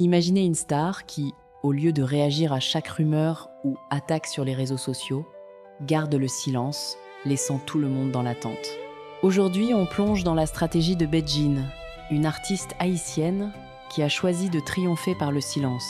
Imaginez une star qui, au lieu de réagir à chaque rumeur ou attaque sur les réseaux sociaux, garde le silence, laissant tout le monde dans l'attente. Aujourd'hui, on plonge dans la stratégie de Beijing, une artiste haïtienne qui a choisi de triompher par le silence.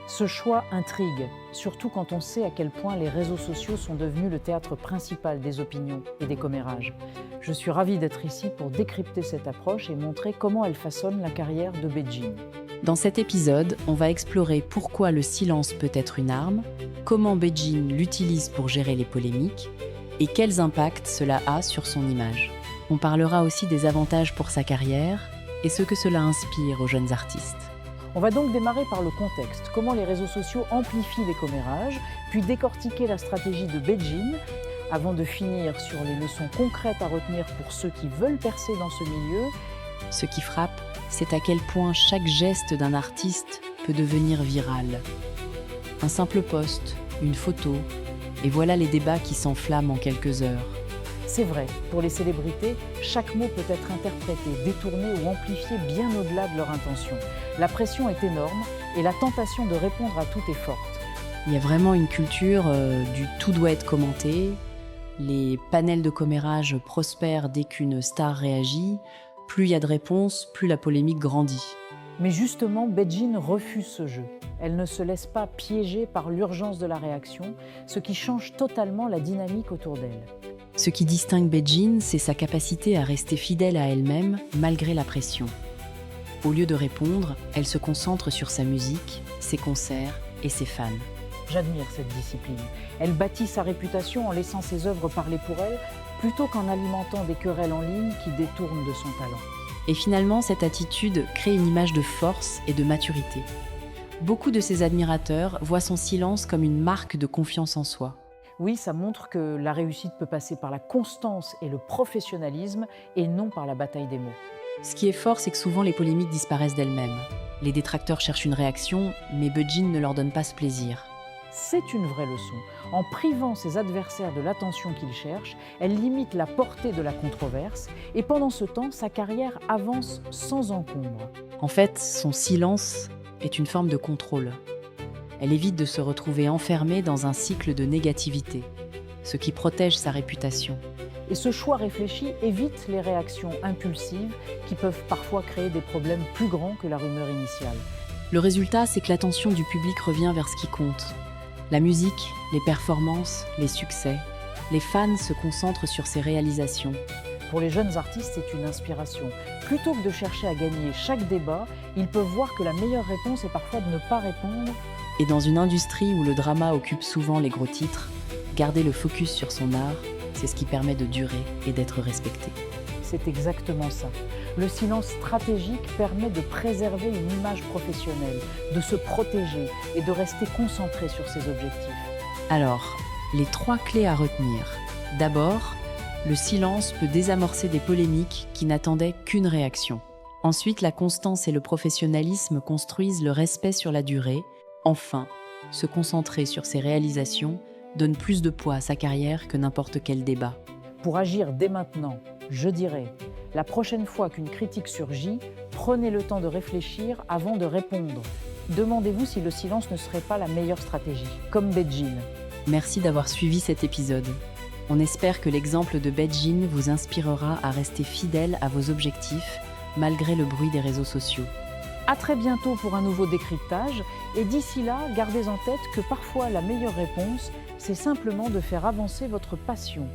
Ce choix intrigue, surtout quand on sait à quel point les réseaux sociaux sont devenus le théâtre principal des opinions et des commérages. Je suis ravie d'être ici pour décrypter cette approche et montrer comment elle façonne la carrière de Beijing. Dans cet épisode, on va explorer pourquoi le silence peut être une arme, comment Beijing l'utilise pour gérer les polémiques et quels impacts cela a sur son image. On parlera aussi des avantages pour sa carrière et ce que cela inspire aux jeunes artistes. On va donc démarrer par le contexte, comment les réseaux sociaux amplifient les commérages, puis décortiquer la stratégie de Beijing, avant de finir sur les leçons concrètes à retenir pour ceux qui veulent percer dans ce milieu. Ce qui frappe, c'est à quel point chaque geste d'un artiste peut devenir viral. Un simple post, une photo, et voilà les débats qui s'enflamment en quelques heures. C'est vrai, pour les célébrités, chaque mot peut être interprété, détourné ou amplifié bien au-delà de leur intention. La pression est énorme et la tentation de répondre à tout est forte. Il y a vraiment une culture du tout doit être commenté. Les panels de commérage prospèrent dès qu'une star réagit. Plus il y a de réponses, plus la polémique grandit. Mais justement, Beijing refuse ce jeu. Elle ne se laisse pas piéger par l'urgence de la réaction, ce qui change totalement la dynamique autour d'elle. Ce qui distingue Beijing, c'est sa capacité à rester fidèle à elle-même malgré la pression. Au lieu de répondre, elle se concentre sur sa musique, ses concerts et ses fans. J'admire cette discipline. Elle bâtit sa réputation en laissant ses œuvres parler pour elle, plutôt qu'en alimentant des querelles en ligne qui détournent de son talent. Et finalement, cette attitude crée une image de force et de maturité. Beaucoup de ses admirateurs voient son silence comme une marque de confiance en soi. Oui, ça montre que la réussite peut passer par la constance et le professionnalisme et non par la bataille des mots. Ce qui est fort, c'est que souvent les polémiques disparaissent d'elles-mêmes. Les détracteurs cherchent une réaction, mais Beijing ne leur donne pas ce plaisir. C'est une vraie leçon. En privant ses adversaires de l'attention qu'ils cherchent, elle limite la portée de la controverse et pendant ce temps, sa carrière avance sans encombre. En fait, son silence est une forme de contrôle. Elle évite de se retrouver enfermée dans un cycle de négativité, ce qui protège sa réputation. Et ce choix réfléchi évite les réactions impulsives qui peuvent parfois créer des problèmes plus grands que la rumeur initiale. Le résultat, c'est que l'attention du public revient vers ce qui compte. La musique, les performances, les succès. Les fans se concentrent sur ses réalisations. Pour les jeunes artistes, c'est une inspiration. Plutôt que de chercher à gagner chaque débat, ils peuvent voir que la meilleure réponse est parfois de ne pas répondre. Et dans une industrie où le drama occupe souvent les gros titres, garder le focus sur son art, c'est ce qui permet de durer et d'être respecté. C'est exactement ça. Le silence stratégique permet de préserver une image professionnelle, de se protéger et de rester concentré sur ses objectifs. Alors, les 3 clés à retenir. D'abord, le silence peut désamorcer des polémiques qui n'attendaient qu'une réaction. Ensuite, la constance et le professionnalisme construisent le respect sur la durée. Enfin, se concentrer sur ses réalisations donne plus de poids à sa carrière que n'importe quel débat. Pour agir dès maintenant, je dirais, la prochaine fois qu'une critique surgit, prenez le temps de réfléchir avant de répondre. Demandez-vous si le silence ne serait pas la meilleure stratégie, comme Beijing. Merci d'avoir suivi cet épisode. On espère que l'exemple de Beijing vous inspirera à rester fidèle à vos objectifs, malgré le bruit des réseaux sociaux. À très bientôt pour un nouveau décryptage, et d'ici là, gardez en tête que parfois la meilleure réponse, c'est simplement de faire avancer votre passion.